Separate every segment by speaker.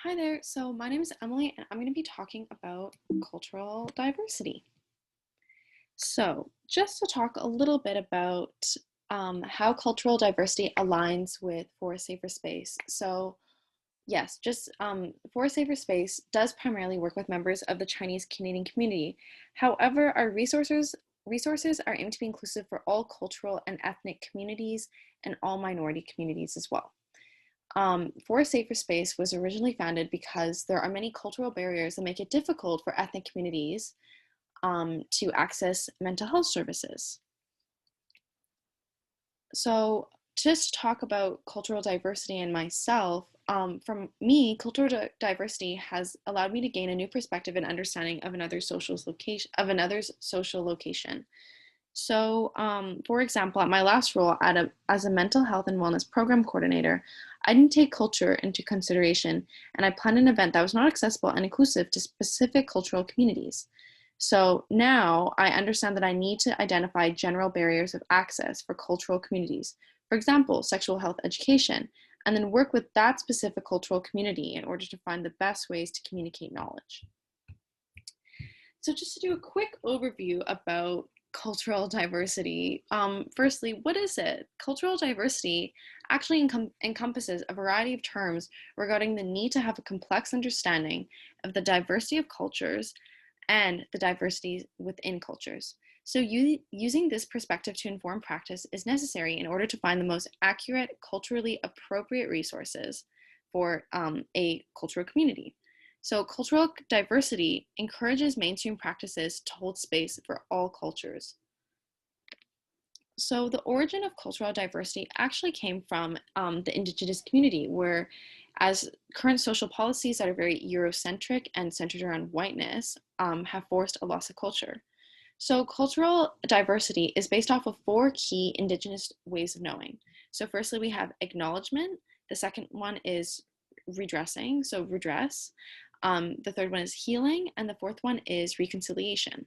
Speaker 1: Hi there. So my name is Emily, and I'm going to be talking about cultural diversity. So just to talk a little bit about how cultural diversity aligns with For a Safer Space. So yes, just For a Safer Space does primarily work with members of the Chinese Canadian community. However, our resources are aimed to be inclusive for all cultural and ethnic communities and all minority communities as well. For a Safer Space was originally founded because there are many cultural barriers that make it difficult for ethnic communities to access mental health services. So, just to talk about cultural diversity and myself, from me, diversity has allowed me to gain a new perspective and understanding of another's social location. So, for example, at my last role as a mental health and wellness program coordinator, I didn't take culture into consideration, and I planned an event that was not accessible and inclusive to specific cultural communities. So now I understand that I need to identify general barriers of access for cultural communities, for example, sexual health education, and then work with that specific cultural community in order to find the best ways to communicate knowledge. So just to do a quick overview about cultural diversity, firstly, what is it? Cultural diversity actually encompasses a variety of terms regarding the need to have a complex understanding of the diversity of cultures and the diversity within cultures. So using this perspective to inform practice is necessary in order to find the most accurate, culturally appropriate resources for a cultural community. So cultural diversity encourages mainstream practices to hold space for all cultures. So the origin of cultural diversity actually came from the indigenous community, where as current social policies that are very Eurocentric and centered around whiteness have forced a loss of culture. So cultural diversity is based off of four key indigenous ways of knowing. So firstly, we have acknowledgement. The second one is redressing, so redress. The third one is healing, and the fourth one is reconciliation.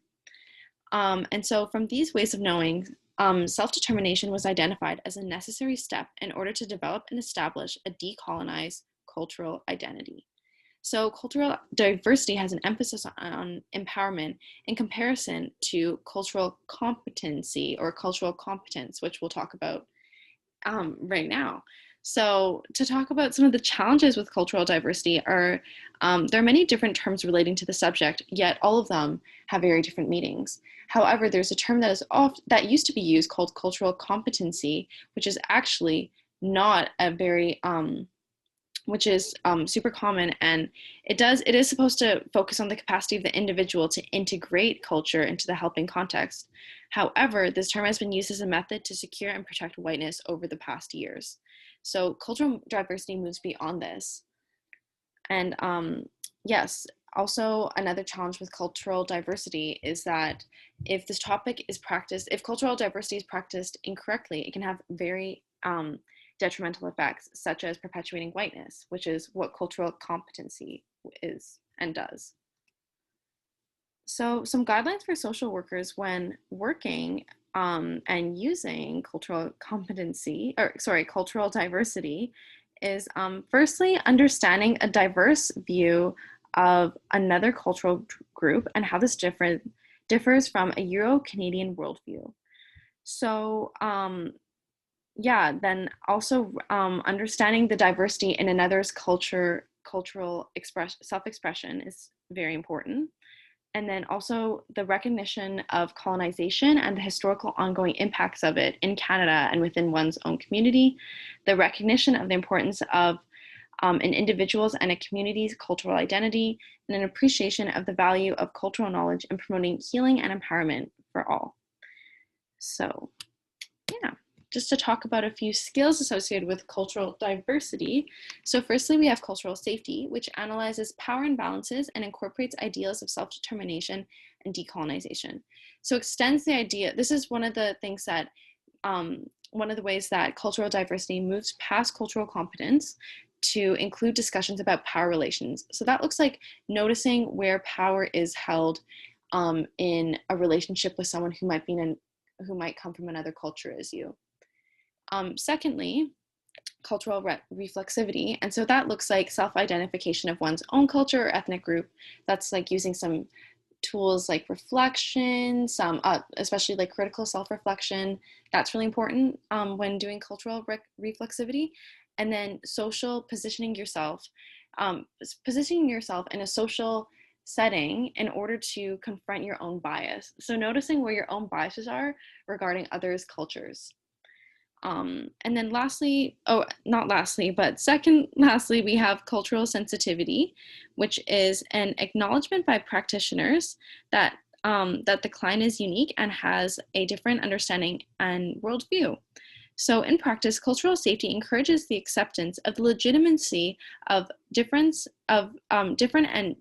Speaker 1: And so from these ways of knowing, self-determination was identified as a necessary step in order to develop and establish a decolonized cultural identity. So cultural diversity has an emphasis on empowerment in comparison to cultural competency or cultural competence, which we'll talk about right now. So to talk about some of the challenges with cultural diversity are there are many different terms relating to the subject, yet all of them have very different meanings. However, there's a term that used to be used called cultural competency, which is actually not a very which is super common, and it is supposed to focus on the capacity of the individual to integrate culture into the helping context. However, this term has been used as a method to secure and protect whiteness over the past years. So cultural diversity moves beyond this. And yes, also another challenge with cultural diversity is that if cultural diversity is practiced incorrectly, it can have very detrimental effects, such as perpetuating whiteness, which is what cultural competency is and does. So, some guidelines for social workers when working and using cultural diversity is firstly understanding a diverse view of another cultural group and how this differs from a Euro-Canadian worldview. So, yeah, then also understanding the diversity in another's self-expression is very important. And then also the recognition of colonization and the historical ongoing impacts of it in Canada and within one's own community, the recognition of the importance of an individual's and a community's cultural identity, and an appreciation of the value of cultural knowledge in promoting healing and empowerment for all. So, yeah, just to talk about a few skills associated with cultural diversity. So firstly, we have cultural safety, which analyzes power imbalances and incorporates ideals of self-determination and decolonization. So extends the idea, this is one of the things that, one of the ways that cultural diversity moves past cultural competence to include discussions about power relations. So that looks like noticing where power is held in a relationship with someone who might come from another culture as you. Secondly, cultural reflexivity. And so that looks like self-identification of one's own culture or ethnic group. That's like using some tools like reflection, some especially like critical self-reflection. That's really important when doing cultural reflexivity. And then social positioning yourself in a social setting in order to confront your own bias. So noticing where your own biases are regarding others' cultures. And then lastly, oh, not lastly, but second, lastly, we have cultural sensitivity, which is an acknowledgement by practitioners that that the client is unique and has a different understanding and worldview. So in practice, cultural safety encourages the acceptance of the legitimacy of different and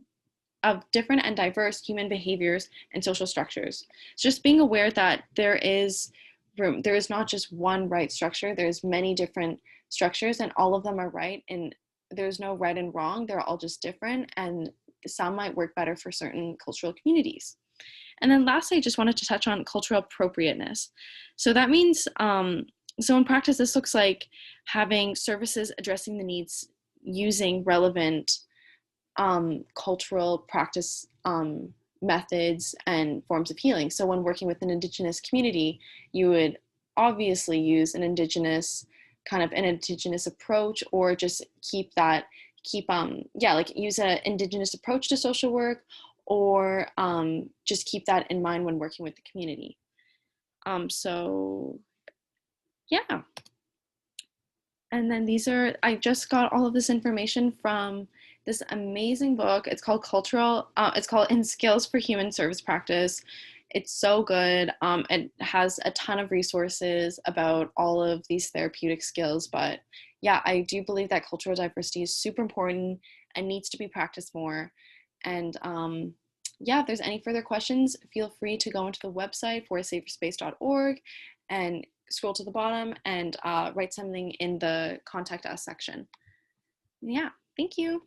Speaker 1: diverse human behaviors and social structures. So just being aware that there is room. There is not just one right structure. There's many different structures and all of them are right. And there's no right and wrong. They're all just different. And some might work better for certain cultural communities. And then lastly, I just wanted to touch on cultural appropriateness. So that means, so in practice, this looks like having services addressing the needs using relevant cultural practice methods and forms of healing. So when working with an Indigenous community, you would obviously use an Indigenous approach, or just use an Indigenous approach to social work, or just keep that in mind when working with the community. So yeah. And then I just got all of this information from this amazing book. It's called In Skills for Human Service Practice. It's so good. It has a ton of resources about all of these therapeutic skills. But yeah, I do believe that cultural diversity is super important and needs to be practiced more. And yeah, if there's any further questions, feel free to go into the website forasaferspace.org and scroll to the bottom and write something in the contact us section. Yeah, thank you.